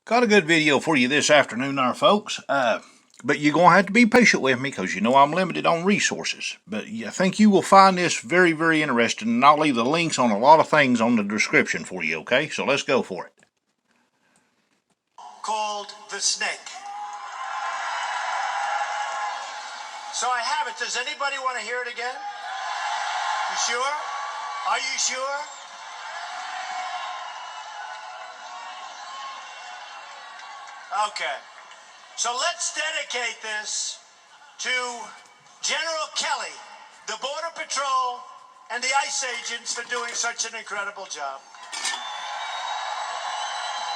Got a good video for you this afternoon there, folks. But you're going to have to be patient with me because you know I'm limited on resources. But I think you will find this very, very interesting, and I'll leave the links on a lot of things on the description for you, okay? So let's go for it. Called The Snake. So I have it. Does anybody want to hear it again? You sure? Are you sure? Okay. So let's dedicate this to General Kelly, the Border Patrol, and the ICE agents for doing such an incredible job.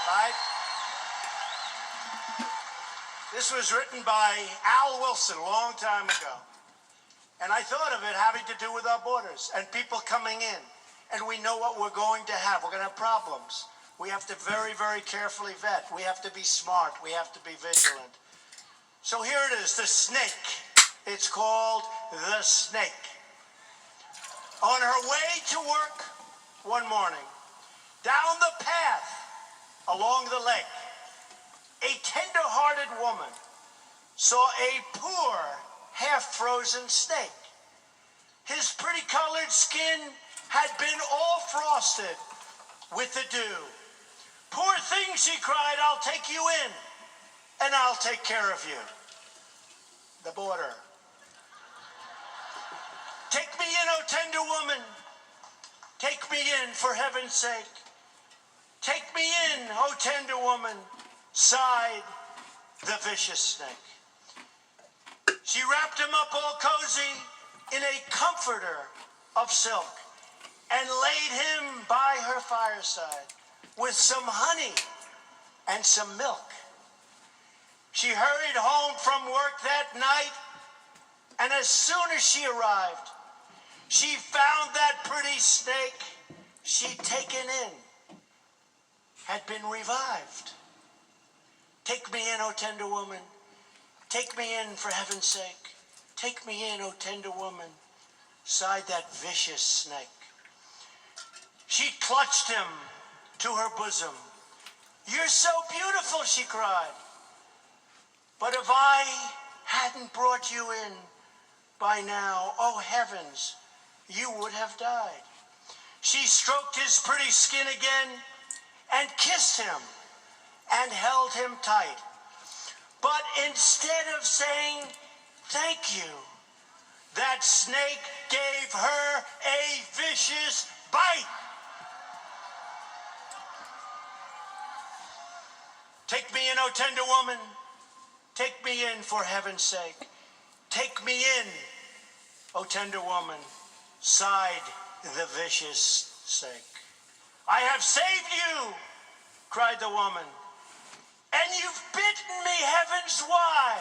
Right? This was written by Al Wilson a long time ago. And I thought of it having to do with our borders and people coming in. And we know what we're going to have. We're going to have problems. We have to very, very carefully vet. We have to be smart. We have to be vigilant. So here it is, The Snake. It's called The Snake. On her way to work one morning, down the path along the lake, a tender-hearted woman saw a poor, half-frozen snake. His pretty-colored skin had been all frosted with the dew. Poor thing, she cried, I'll take you in, and I'll take care of you. The border. Take me in, O tender woman. Take me in, for heaven's sake. Take me in, O tender woman, sighed the vicious snake. She wrapped him up all cozy in a comforter of silk and laid him by her fireside with some honey and some milk. She hurried home from work that night, and as soon as she arrived, she found that pretty snake she'd taken in had been revived. Take me in, O tender woman. Take me in, for heaven's sake. Take me in, O tender woman, sighed that vicious snake. She clutched him to her bosom. You're so beautiful, she cried. But if I hadn't brought you in by now, oh heavens, you would have died. She stroked his pretty skin again and kissed him and held him tight. But instead of saying thank you, that snake gave her a vicious bite. Take me in, O tender woman. Take me in, for heaven's sake. Take me in, O tender woman, sighed the vicious snake. I have saved you, cried the woman. And you've bitten me, heavens, why?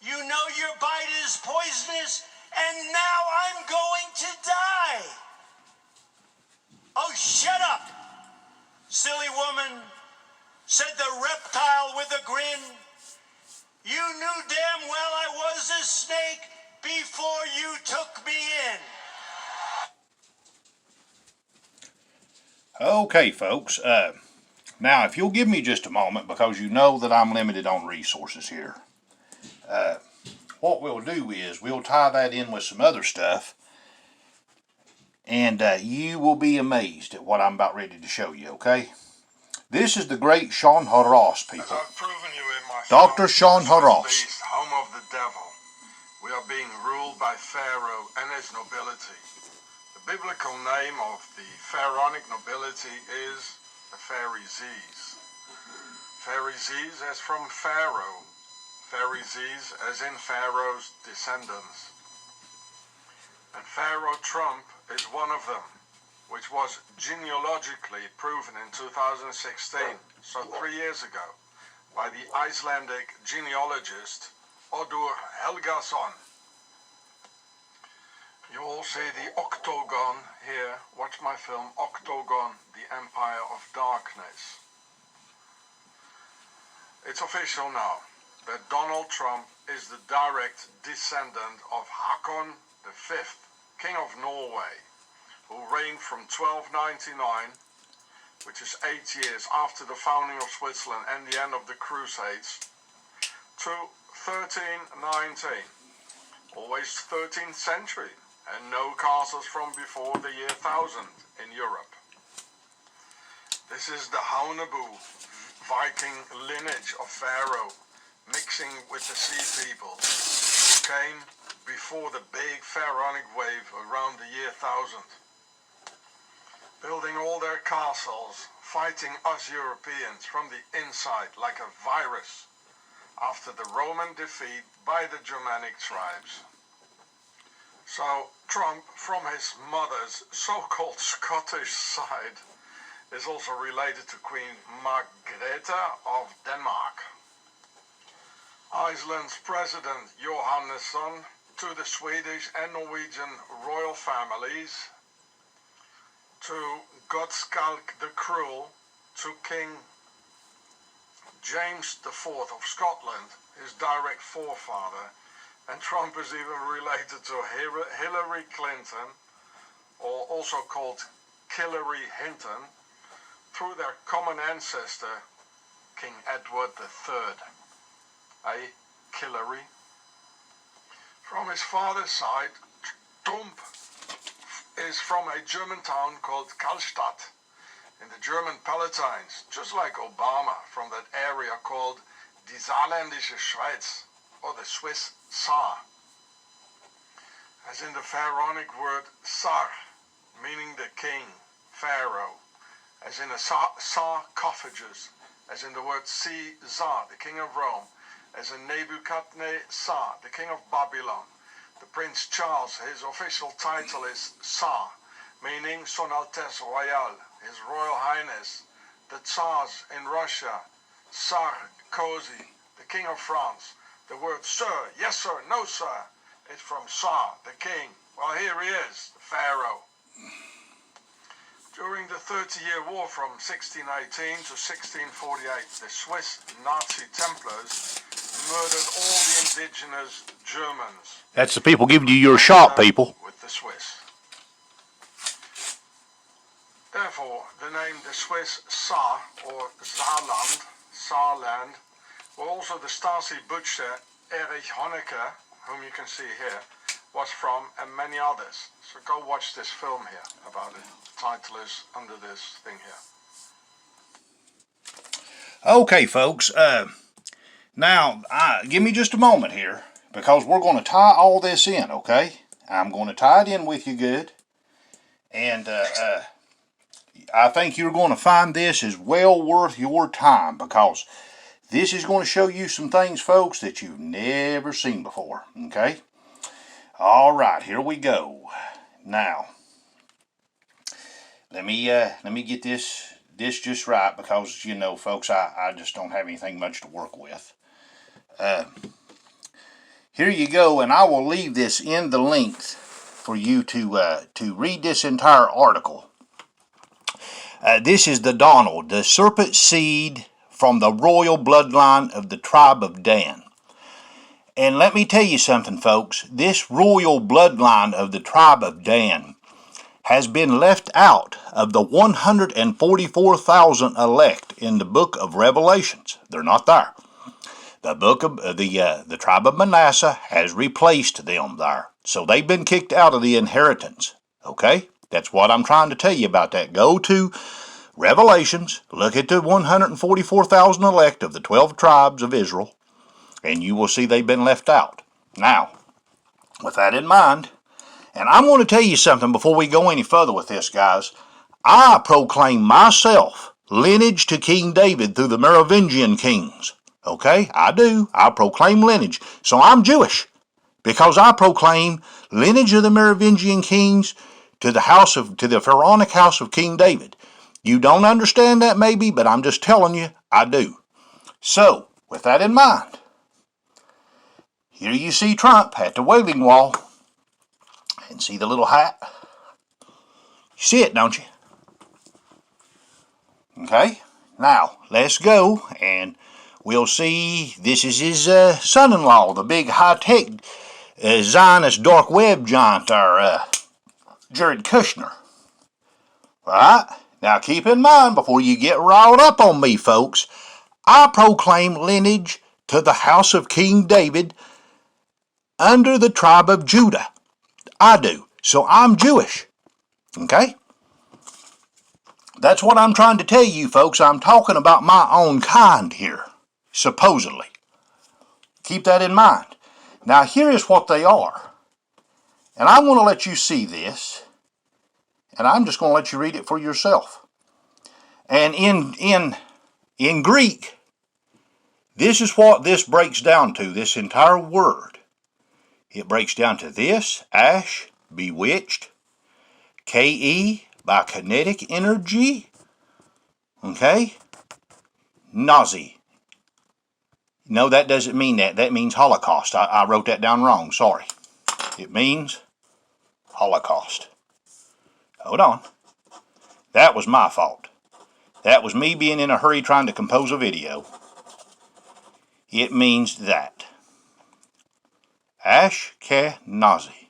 You know your bite is poisonous, and now I'm going to die. Oh, shut up, silly woman, said the reptile with a grin. You knew damn well I was a snake before you took me in. Okay, folks. Now, if you'll give me just a moment, because you know that I'm limited on resources here, what we'll do is we'll tie that in with some other stuff, and you will be amazed at what I'm about ready to show you, okay? This is the great Sean Haras, people. Dr. Sean Haras. Home of the devil. We are being ruled by Pharaoh and his nobility. The biblical name of the pharaonic nobility is the Pharisees. Pharisees as from Pharaoh. Pharisees as in Pharaoh's descendants. And Pharaoh Trump is one of them, which was genealogically proven in 2016, so 3 years ago, by the Icelandic genealogist Odur Helgason. You all see the octagon here. Watch my film Octagon, the Empire of Darkness. It's official now that Donald Trump is the direct descendant of Hakon V, King of Norway, who reigned from 1299 which is 8 years after the founding of Switzerland and the end of the Crusades, to 1319, always 13th century, and no castles from before the year 1000 in Europe. This is the Haunebu Viking lineage of Pharaoh, mixing with the sea people who came before the big pharaonic wave around the year 1000. Building all their castles, fighting us Europeans from the inside like a virus after the Roman defeat by the Germanic tribes. So Trump, from his mother's so-called Scottish side, is also related to Queen Margrethe of Denmark. Iceland's President Johannesson to the Swedish and Norwegian royal families, to Godskjalk the Cruel, to King James IV of Scotland, his direct forefather, and Trump is even related to Hillary Clinton, or also called Hillary Hinton, through their common ancestor, King Edward III. Hillary. From his father's side, Trump is from a German town called Karlstadt in the German Palatines, just like Obama from that area called Die Saarländische Schweiz, or the Swiss Saar. As in the pharaonic word Sar, meaning the king, Pharaoh, as in a sarcophagus, as in the word Caesar, the king of Rome, as in Nebuchadnezzar, the king of Babylon. The Prince Charles, his official title is Tsar, meaning Son Altesse Royale, His Royal Highness. The Tsars in Russia, Sarkozy, the King of France. The word sir, yes sir, no sir, is from Tsar, the king. Well, here he is, the Pharaoh. During the 30-Year War from 1618 to 1648, the Swiss Nazi Templars murdered all the indigenous Germans. That's the people giving you your shot, people. With the Swiss. Therefore, the name the Swiss Saar, or Saarland, were also the Stasi butcher Erich Honecker, whom you can see here, was from, and many others. So go watch this film here about it. The title is under this thing here. Okay, folks. Now, give me just a moment here, because we're going to tie all this in, okay? I'm going to tie it in with you good. And I think you're going to find this is well worth your time, because this is going to show you some things, folks, that you've never seen before, okay? All right, here we go. Now, let me get this just right, because, you know, folks, I just don't have anything much to work with. Here you go, and I will leave this in the length for you to read this entire article. This is the Donald, the serpent seed from the royal bloodline of the tribe of Dan. And let me tell you something, folks. This royal bloodline of the tribe of Dan has been left out of the 144,000 elect in the book of Revelations. They're not there. The book of the tribe of Manasseh has replaced them there. So they've been kicked out of the inheritance. Okay? That's what I'm trying to tell you about that. Go to Revelations, look at the 144,000 elect of the 12 tribes of Israel, and you will see they've been left out. Now, with that in mind, and I'm going to tell you something before we go any further with this, guys. I proclaim myself lineage to King David through the Merovingian kings. Okay, I do. I proclaim lineage. So I'm Jewish, because I proclaim lineage of the Merovingian kings to the pharaonic house of King David. You don't understand that maybe, but I'm just telling you, I do. So, with that in mind, here you see Trump at the Wailing Wall, and see the little hat? You see it, don't you? Okay, now let's go, and we'll see. This is his son-in-law, the big high-tech Zionist dark web giant, Jared Kushner. Right? Now keep in mind, before you get riled up on me, folks, I proclaim lineage to the house of King David under the tribe of Judah. I do. So I'm Jewish. Okay? That's what I'm trying to tell you, folks. I'm talking about my own kind here, supposedly. Keep that in mind. Now here is what they are. And I'm going to let you see this. And I'm just going to let you read it for yourself. And in Greek, this is what this breaks down to, this entire word. It breaks down to this: ash, bewitched, Ke, by kinetic energy, okay? Nazi. No, that doesn't mean that. That means Holocaust. I wrote that down wrong, sorry. It means Holocaust. Hold on. That was my fault. That was me being in a hurry trying to compose a video. It means that. Ashkenazi.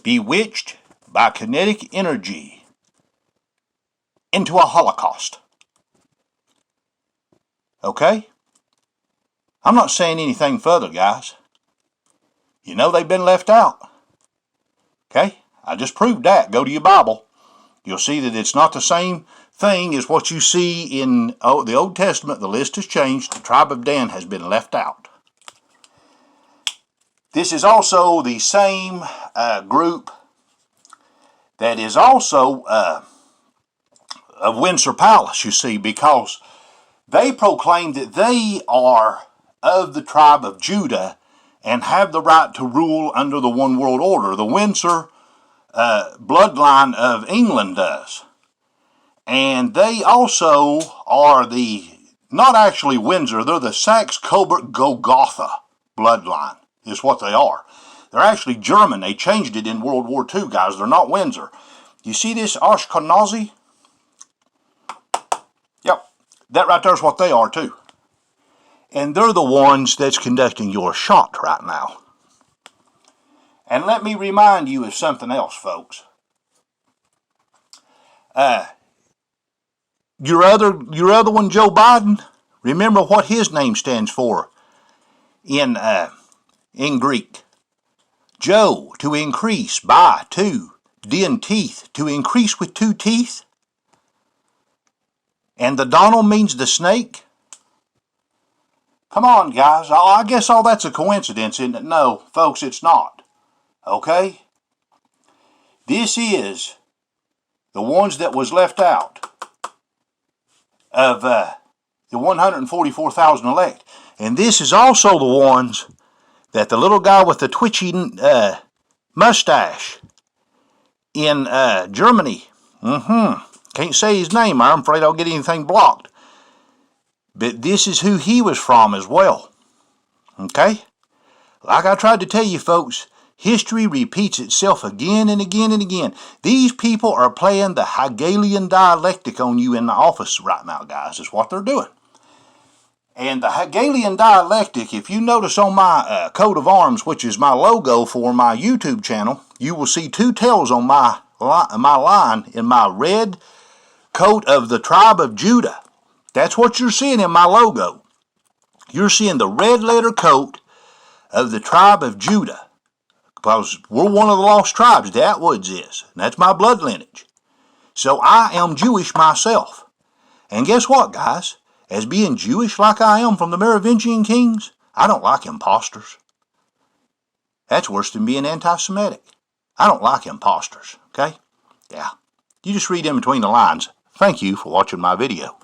Bewitched by kinetic energy into a Holocaust. Okay? I'm not saying anything further, guys. You know they've been left out. Okay? I just proved that. Go to your Bible. You'll see that it's not the same thing as what you see in the Old Testament. The list has changed. The tribe of Dan has been left out. This is also the same group that is also of Windsor Palace, you see, because they proclaim that they are of the tribe of Judah and have the right to rule under the one world order. The Windsor bloodline of England does. And they also are not actually Windsor, they're the Saxe-Coburg-Golgotha bloodline, is what they are. They're actually German. They changed it in World War II, guys. They're not Windsor. You see this Ashkenazi? Yep, that right there is what they are too. And they're the ones that's conducting your shot right now. And let me remind you of something else, folks. Your other one, Joe Biden, remember what his name stands for in Greek. Joe, to increase by 2. Den, teeth, to increase with 2 teeth. And the Donald means the snake. Come on, guys. I guess all that's a coincidence, isn't it? No, folks, it's not. Okay? This is the ones that was left out of the 144,000 elect. And this is also the ones that the little guy with the twitchy mustache in Germany, can't say his name, I'm afraid I'll get anything blocked. But this is who he was from as well. Okay? Like I tried to tell you, folks, history repeats itself again and again and again. These people are playing the Hegelian dialectic on you in the office right now, guys, is what they're doing. And the Hegelian dialectic, if you notice on my coat of arms, which is my logo for my YouTube channel, you will see 2 tails on my line in my red coat of the tribe of Judah. That's what you're seeing in my logo. You're seeing the red letter coat of the tribe of Judah. Because we're one of the lost tribes, the Atwoods is. And that's my blood lineage. So I am Jewish myself. And guess what, guys? As being Jewish like I am from the Merovingian kings, I don't like imposters. That's worse than being anti-Semitic. I don't like imposters, okay? Yeah. You just read in between the lines. Thank you for watching my video.